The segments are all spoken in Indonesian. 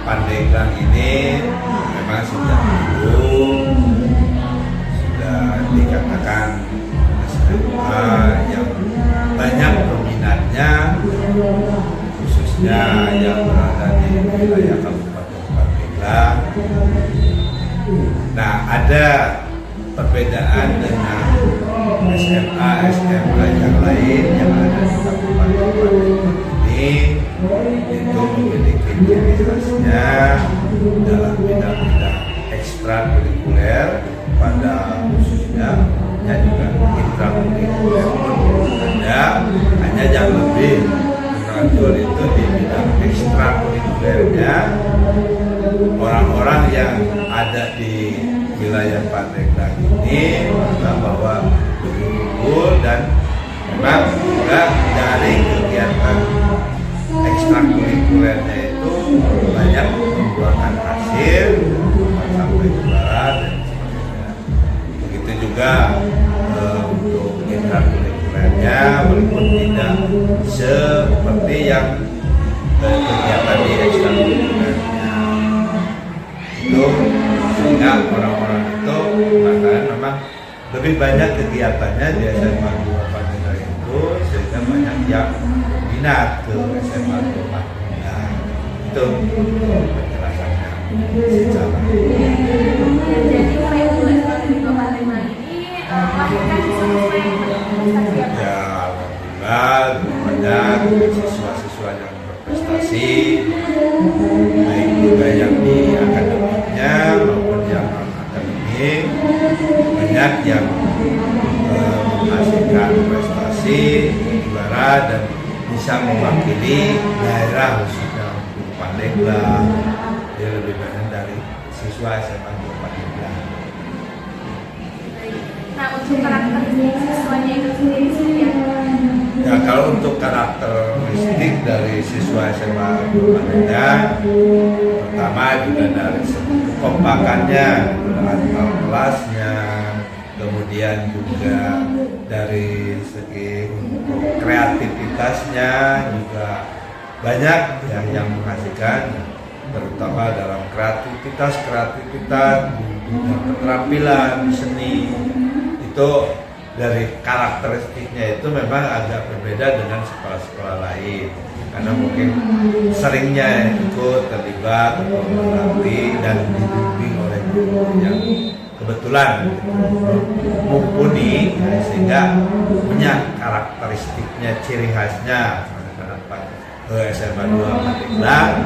Pandeglang ini memang sejak dulu sudah dikatakan SMA yang banyak peminatnya, khususnya yang berada di wilayah Kabupaten Pandeglang. Nah, ada perbedaan dengan SMA yang lain yang ada di Kabupaten Pandeglang ini, itu memiliki ciri khasnya dalam bidang-bidang ekstrakurikuler, pada khususnya juga intrakurikuler pun ada, hanya yang lebih menonjol itu di bidang ekstrakurikulernya. Orang-orang yang ada di wilayah Pandeglang ini bahwa betul dan memang juga dari kegiatan ekstrakurikulernya itu banyak membuahkan hasil sampai juara dan sebagainya. Begitu juga untuk intrakurikulernya, walaupun tidak seperti yang kegiatan di ekstrakurikulernya itu, sehingga orang-orang itu makanya memang lebih banyak kegiatannya di SMA 2 Pandeglang itu, sehingga banyak yang minat ke SMA 2 Pandeglang. Itu penjelasannya secara. Jadi regulasi di Pandeglang ini melahirkan siswa-siswa yang berprestasi ya? Ya, alhamdulillah banyak siswa-siswa yang berprestasi, baik juga yang di akademiknya maupun yang non-akademik. Banyak yang menghasilkan prestasi, juara dan bisa mewakili daerah khususnya untuk Pandeglang. Dia lebih banyak dari siswa SMA 2 Pandeglang. Nah, untuk karakteristik siswanya itu sendiri seperti apa? Ya, kalau untuk karakteristik dari siswa SMA 2 Pandeglang, pertama juga dari segi kekompakannya, antar kelasnya, kemudian juga dari segi kreativitasnya juga banyak yang menghasilkan, terutama dalam kreativitas dan keterampilan seni. Itu dari karakteristiknya itu memang agak berbeda dengan sekolah-sekolah lain, karena mungkin seringnya ikut terlibat atau melatih dan dibimbing oleh guru yang kebetulan mumpuni, sehingga punya karakteristiknya, ciri khasnya ke SMA 2 Pandeglang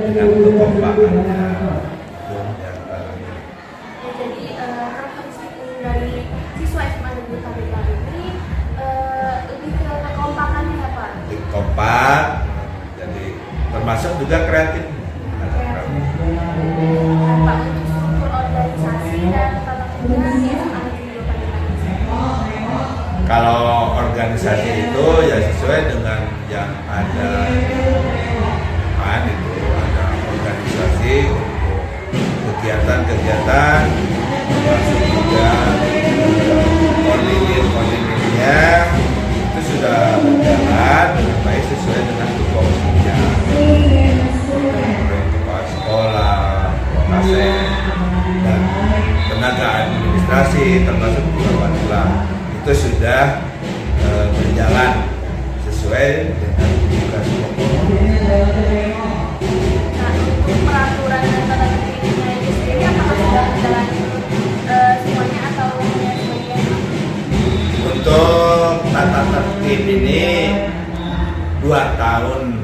dengan kekompakannya. Itu diantaranya. Ya, jadi karakteristik dari siswa SMA 2 Pandeglang ini lebih ke kekompakannya ya Pak? Kompak, jadi termasuk juga kreatif. Pak, untuk struktur organisasi dan tata kerja di SMA 2 Pandeglang. Kalau organisasi itu ya sesuai dengan yang ada itu ada organisasi untuk kegiatan-kegiatan, termasuk juga koordinirnya itu sudah berjalan dengan baik sesuai dengan tupoksinya. Kepala sekolah, dosen, dan tenaga administrasi termasuk perawat itu sudah berjalan sesuai dengan tugas pokok. Nah, untuk peraturan dan tata tertibnya itu sendiri apakah sudah berjalan semuanya atau hanya sebagian? Untuk tata tertib ini 2 tahun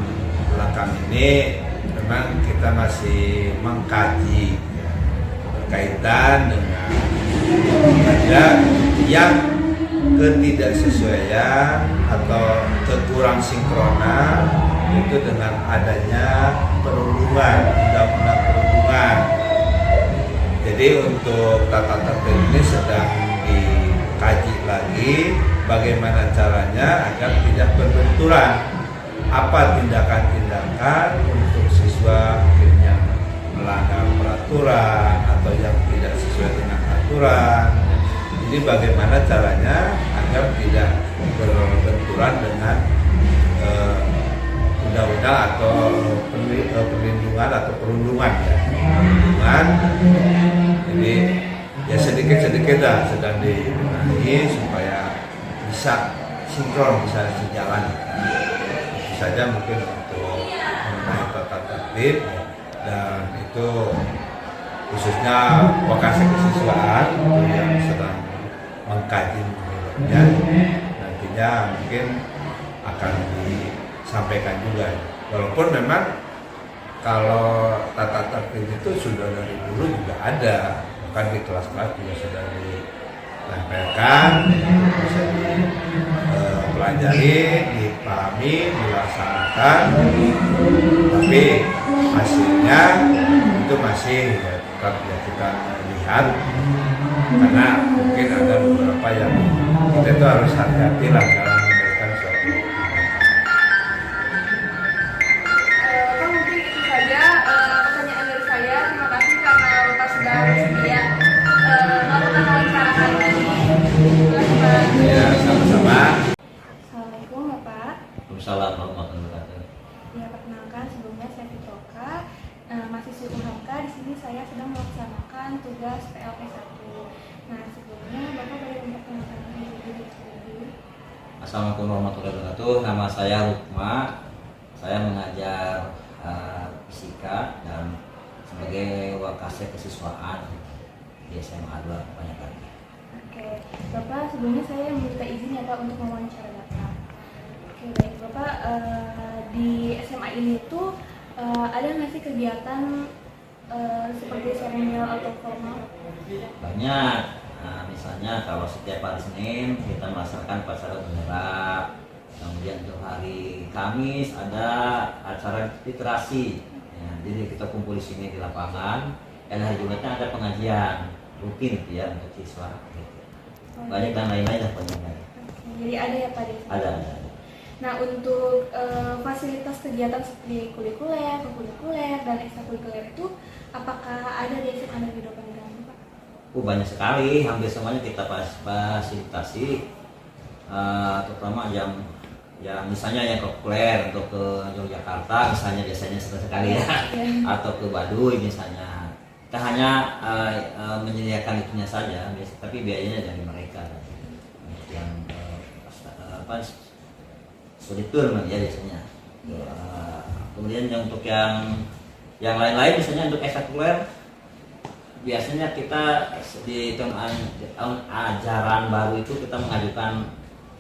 belakang ini memang kita masih mengkaji berkaitan dengan ada yang ketidaksesuaian atau kekurang sinkronan itu dengan adanya perhubungan, undang-undang perhubungan. Jadi untuk tata tertib ini sedang dikaji lagi bagaimana caranya agar tidak berbenturan. Apa tindakan-tindakan untuk siswa yang melanggar peraturan atau yang tidak sesuai dengan aturan. Jadi bagaimana caranya agar tidak berbenturan dengan undang-undang atau perlindungan atau perundungan ya. Perundungan, jadi ya sedikit-sedikit lah sedang dibenahi supaya bisa sinkron, bisa sejalan. Itu saja mungkin untuk mengenai tata tertib ya. Dan itu khususnya vokasi kesiswaan itu yang sedang mengkaji menurutnya, nantinya mungkin akan disampaikan juga. Walaupun memang kalau tata tertib itu sudah dari dulu juga ada, bahkan di kelas-kelas juga sudah dilempelkan, bisa dipelajari, dipahami, dilaksanakan, tapi hasilnya itu masih ya, tetap ya kita lihat, karena mungkin ada beberapa yang kita itu harus hati-hati lah dalam memberikan suatu tindakan. Kan mungkin itu saja pertanyaan dari saya. Terima kasih karena Bapak sudah bersedia melakukan wawancara kali ini. Silakan. Ya, sama-sama. Assalamualaikum Bapak. Waalaikumsalam warahmatullahi wabarakatuh. Ya, perkenalkan sebelumnya saya Fitoka, mahasiswa UHK. Di sini saya sedang melaksanakan tugas PLP 1. Nah, sebelumnya Bapak boleh memperkenalkan diri dulu. Assalamualaikum warahmatullahi wabarakatuh. Nama saya Rukma. Saya mengajar fisika dan sebagai wakase kesiswaan di SMA 2 kebanyakan. Oke, Bapak sebelumnya saya meminta izin ya Pak untuk mewawancara Bapak. Oke, baik Bapak, di SMA ini tuh ada nggak sih kegiatan seperti seremonial atau formal? Banyak. Nah, misalnya kalau setiap hari Senin kita melaksanakan upacara bendera. Kemudian untuk hari Kamis ada acara literasi. Ya, jadi kita kumpul di sini di lapangan. Dan hari Jumatnya ada pengajian rutin gitu ya untuk siswa. Gitu. Banyak dan lain-lain lah pokoknya. Oke, jadi ada ya Pak di sini? Ada. Nah, untuk fasilitas kegiatan seperti kulikuler, kokulikuler, dan ekstrakurikuler itu apakah ada di SMA Negeri 2 Pandeglang, Pak? Banyak sekali, hampir semuanya kita fasilitasi, terutama yang misalnya yang kokuler untuk ke Yogyakarta misalnya biasanya sekali ya, atau ke Baduy misalnya. Kita hanya menyediakan itunya saja, tapi biayanya dari mereka. Yang sulit tur ya biasanya. Kemudian yang untuk yang lain-lain misalnya untuk ekstrakurikuler biasanya kita di tahun ajaran baru itu kita mengajukan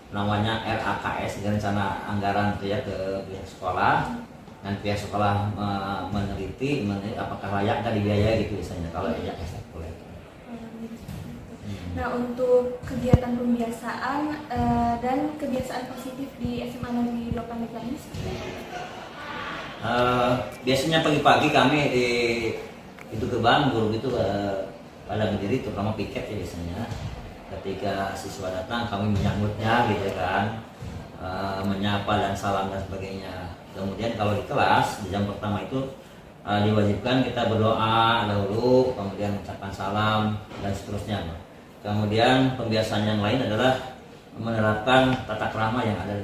namanya RAKS, rencana anggaran itu ya, ke pihak sekolah, dan pihak sekolah meneliti apakah layak nggak dibiayai gitu biasanya kalau yang ekstrakurikuler. Nah, untuk kegiatan pembiasaan dan kebiasaan positif di SMA Negeri 2 Pandeglang ini seperti apa? Biasanya pagi-pagi kami di itu gerbang guru itu pada berdiri, terutama piket ya biasanya. Ketika siswa datang kami menyambutnya gitu kan, menyapa dan salam dan sebagainya. Kemudian kalau di kelas di jam pertama itu diwajibkan kita berdoa dahulu, kemudian mengucapkan salam dan seterusnya. Kemudian pembiasaan yang lain adalah menerapkan tata krama yang ada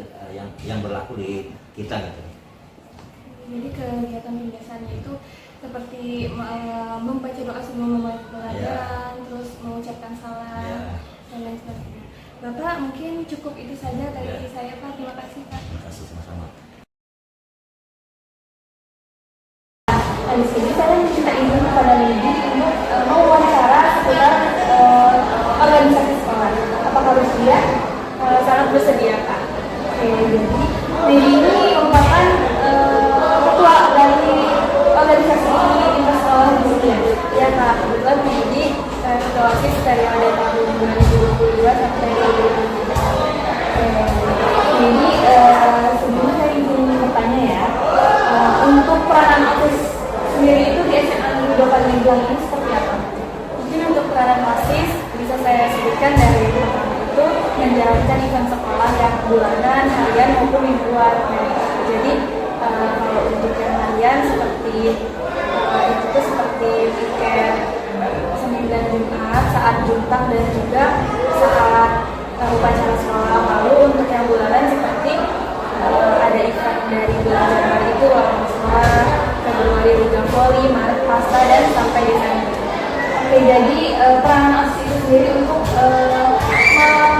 yang berlaku di kita gitu. Jadi kegiatan pembiasaannya itu seperti membaca doa sebelum memulai pelajaran, terus mengucapkan salam dan lain sebagainya. Bapak, mungkin cukup itu saja dari saya Pak. Terima kasih Pak. Terima kasih sama-sama. Di sini saya minta izin kepada Lady untuk mewawancara seputar organisasi sekolah. Apakah bersedia? Sangat bersedia Pak. Oke, jadi Lady ini merupakan ketua dari organisasi intersekolah dunia. Ya Kak, kebetulan menjadi ketua OSIS periode tahun 2022 sampai 2023. Jadi sebelumnya saya ingin bertanya ya, untuk peranan OSIS sendiri itu di SMA Negeri 2 Pandeglang ini seperti apa? Mungkin untuk peranan OSIS bisa saya sebutkan dari pertama itu menjalankan event sekolah yang bulanan, harian maupun mingguan. Jadi kalau untuk yang harian seperti itu seperti piket Senin dan Jumat saat juntang dan juga saat upacara sekolah. Lalu untuk yang bulanan seperti ada event dari bulan Januari itu warna sekolah, Februari Rugafo, Februari, Maret, Pasca, dan sampai Desember. Oke, jadi peranan OSIS itu sendiri untuk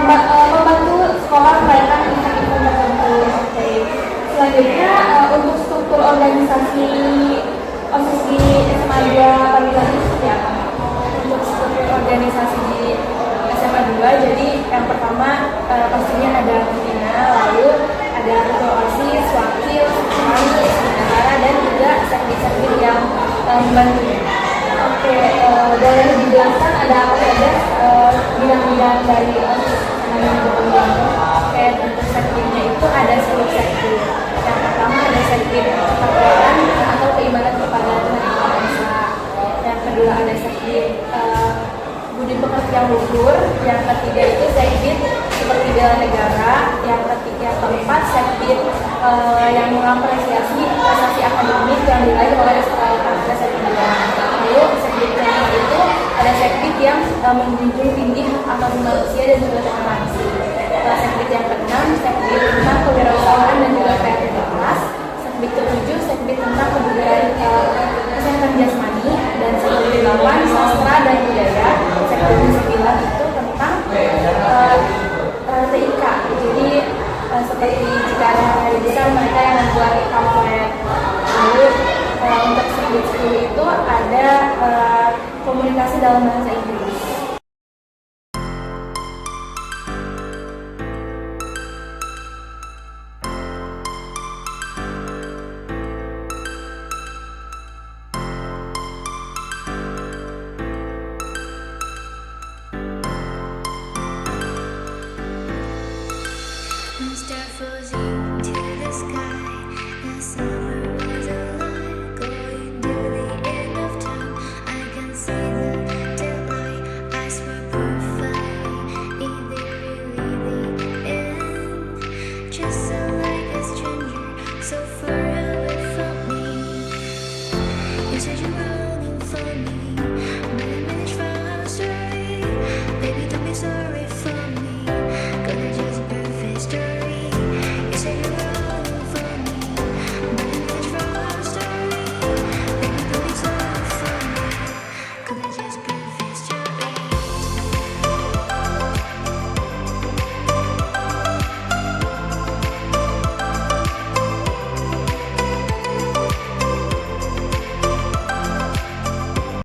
membantu sekolah merayakan event-event tertentu. Oke, selanjutnya untuk struktur organisasi OSIS di SMA 2 Pamila ini seperti apa? Untuk struktur organisasi di SMA 2, jadi yang pertama pastinya ada pembina, lalu ada ketua OSIS, wakil, sekretaris, bendahara, dan juga sekdi-sekdi yang membantu. Oke, boleh dijelaskan ada apa saja bidang-bidang dari OSIS SMA 2? Oke, untuk sekdinya itu ada 10 sekdi. Yang pertama ada sekdi kepercayaan atau keimanan kepada Tuhan Yang Maha Esa. Yang kedua ada sekdi budi pekerti yang luhur. Yang ketiga itu sekdi seperti bela negara. Yang keempat sekdi yang mengapresiasi prestasi akademik yang diraih oleh para sekdi. Lalu sekdi kelima itu ada sekdi yang menjunjung tinggi hak asasi manusia dan juga toleransi. Sekdi yang keenam sekdi tentang kewirausahaan dan juga kreativitas. Sekdi ketujuh sekdi tentang kebudayaan kesehatan jasmani, dan sekdi delapan sastra dan budaya. Sekdi sembilan itu tentang TIK. Jadi seperti jika ada hari besar mereka yang membuat pamflet. Lalu untuk sekdi 10 itu ada komunikasi dalam bahasa Inggris. Mr. Fuzzy.